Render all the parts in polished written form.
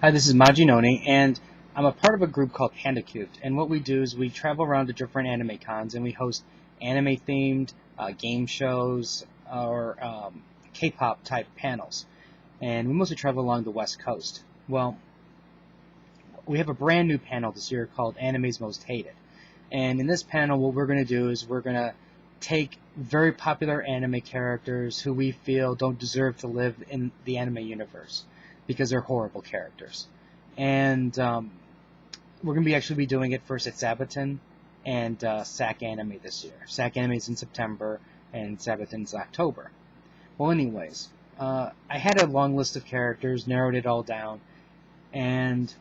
Hi, this is Majinoni, and I'm a part of a group called Panda Cubed. And what we do is we travel around to different anime cons and we host anime-themed game shows or K-pop type panels. And we mostly travel along the West Coast. Well, we have a brand new panel this year called Anime's Most Hated. And in this panel, what we're going to do is we're going to take very popular anime characters who we feel don't deserve to live in the anime universe because they're horrible characters. And we're going to actually be doing it first at Sabaton and SAC Anime this year. SAC Anime is in September and Sabaton's October. Well, anyways, I had a long list of characters, narrowed it all down, and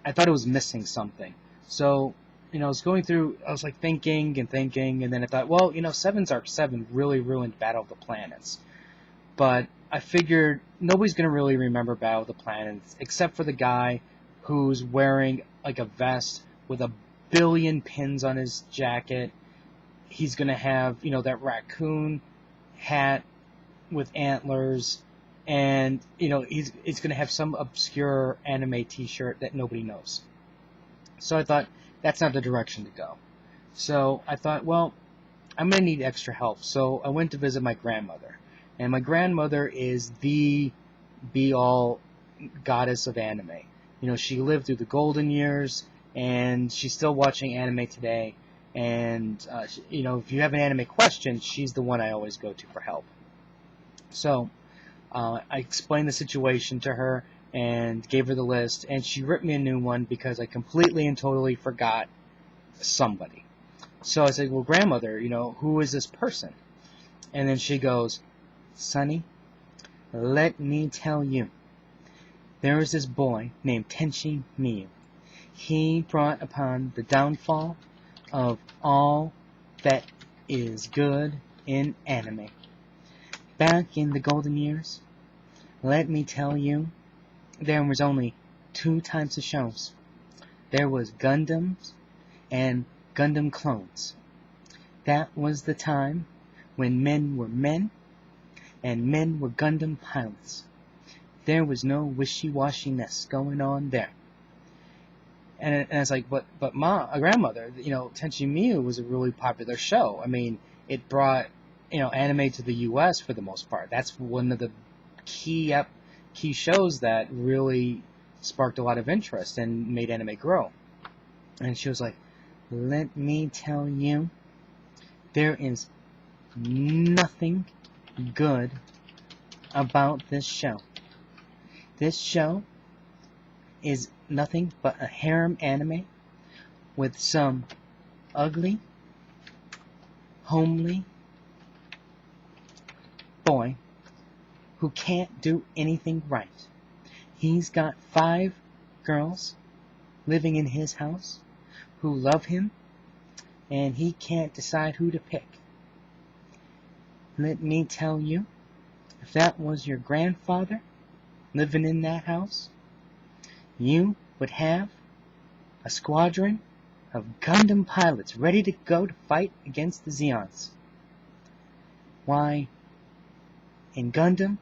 I thought it was missing something. So, I was going through, I was like thinking, and then I thought, well, Seven's Arc 7 really ruined Battle of the Planets. But I figured nobody's going to really remember Battle of the Planets except for the guy who's wearing like a vest with a billion pins on his jacket. He's going to have, that raccoon hat with antlers, and, he's going to have some obscure anime t-shirt that nobody knows. So I thought, that's not the direction to go. So I thought, well, I'm going to need extra help. So I went to visit my grandmother. And my grandmother is the be-all goddess of anime. She lived through the golden years, and she's still watching anime today. And, if you have an anime question, she's the one I always go to for help. So I explained the situation to her and gave her the list, and she ripped me a new one because I completely and totally forgot somebody. So I said, well, grandmother, who is this person? And then she goes, Sonny, let me tell you, there was this boy named Tenchi Miyu. He brought upon the downfall of all that is good in anime. Back in the golden years, let me tell you, there was only two types of shows. There was Gundams and Gundam clones. That was the time when men were men and men were Gundam pilots. There was no wishy-washiness going on there. And I was like, but grandmother, Tenchi Miyu was a really popular show. I mean, it brought, anime to the U.S. for the most part. That's one of the key shows that really sparked a lot of interest and made anime grow. And she was like, let me tell you, there is nothing good about this show. This show is nothing but a harem anime with some ugly, homely boy who can't do anything right. He's got 5 girls living in his house who love him, and he can't decide who to pick. Let me tell you, if that was your grandfather living in that house, you would have a squadron of Gundam pilots ready to go to fight against the Zeons. Why, in Gundam,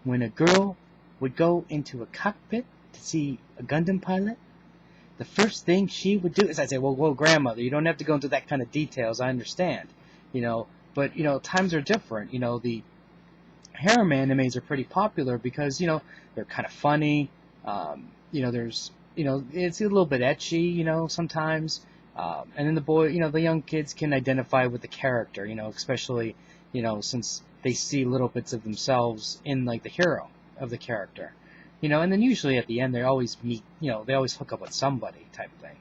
when a girl would go into a cockpit to see a Gundam pilot, the first thing she would do is I'd say, well, grandmother, you don't have to go into that kind of details, I understand, but, times are different. The harem animes are pretty popular because, they're kind of funny, there's, it's a little bit ecchi, sometimes, and then the young kids can identify with the character, especially, since they see little bits of themselves in, like, the hero of the character. And then usually at the end they always meet, they always hook up with somebody type thing.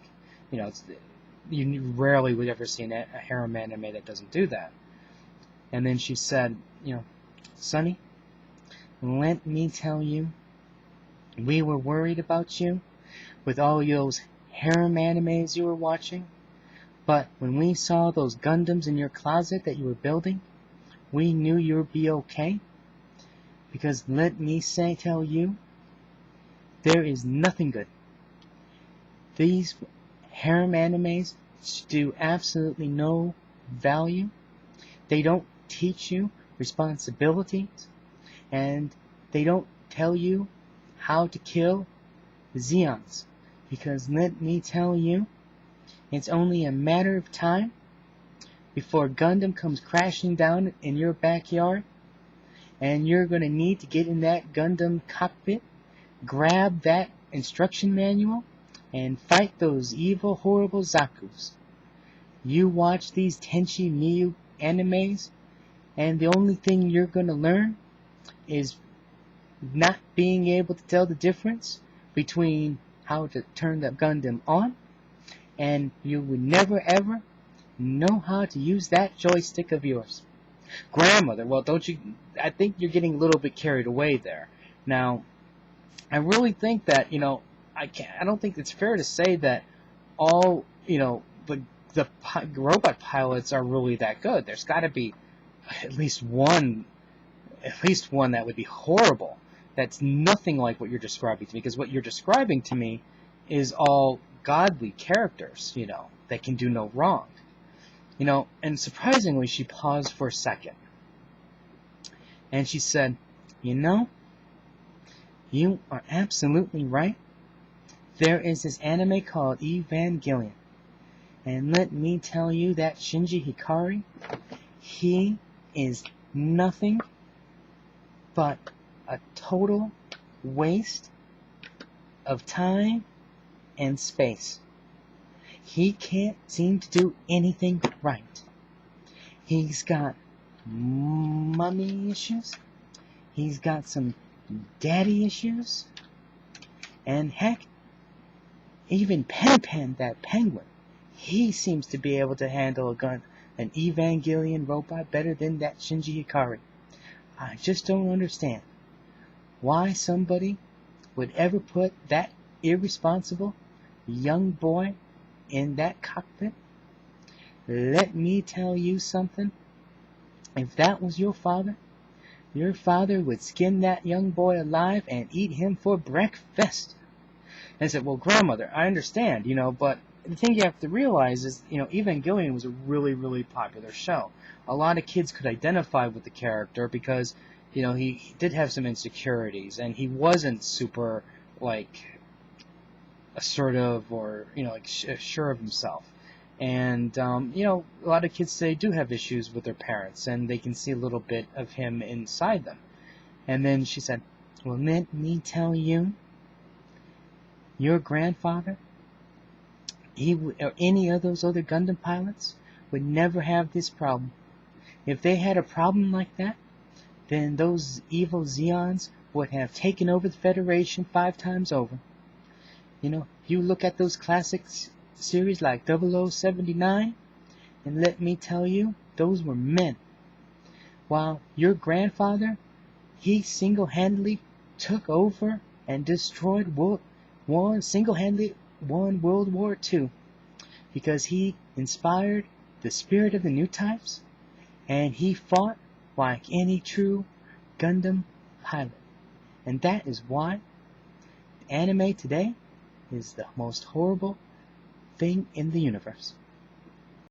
You rarely would ever see a harem anime that doesn't do that. And then she said, Sonny, let me tell you, we were worried about you with all those harem animes you were watching, but when we saw those Gundams in your closet that you were building, we knew you would be okay, because let me tell you, there is nothing good. These harem animes do absolutely no value. They don't teach you responsibilities, and they don't tell you how to kill Xeons. Because let me tell you, it's only a matter of time before Gundam comes crashing down in your backyard, and you're going to need to get in that Gundam cockpit, grab that instruction manual, and fight those evil, horrible Zakus. You watch these Tenchi Miyu animes, and the only thing you're going to learn is not being able to tell the difference between how to turn the Gundam on, and you would never ever know how to use that joystick of yours. Grandmother, well, don't you? I think you're getting a little bit carried away there. Now, I really think that I don't think it's fair to say that all the robot pilots are really that good. There's got to be at least one that would be horrible. That's nothing like what you're describing to me, because what you're describing to me is all godly characters, that can do no wrong. And surprisingly, she paused for a second. And she said, you are absolutely right. There is this anime called Evangelion. And let me tell you that Shinji Hikari, he is nothing but a total waste of time and space. He can't seem to do anything right. He's got mommy issues. He's got some daddy issues. And heck, even Pen, that penguin, he seems to be able to handle an Evangelion robot better than that Shinji Hikari. I just don't understand why somebody would ever put that irresponsible young boy in that cockpit. Let me tell you something. If that was your father would skin that young boy alive and eat him for breakfast. And I said, well, grandmother, I understand, but the thing you have to realize is, Evangelion was a really, really popular show. A lot of kids could identify with the character because, he did have some insecurities, and he wasn't super, assertive or, sure of himself. And, a lot of kids today do have issues with their parents, and they can see a little bit of him inside them. And then she said, well, let me tell you, your grandfather, or any of those other Gundam pilots, would never have this problem. If they had a problem like that, then those evil Zeons would have taken over the Federation 5 times over. You look at those classic series like 0079, and let me tell you, those were men. While your grandfather, he single-handedly took over and destroyed single-handedly won World War II, because he inspired the spirit of the new types, and he fought like any true Gundam pilot. And that is why anime today is the most horrible thing in the universe.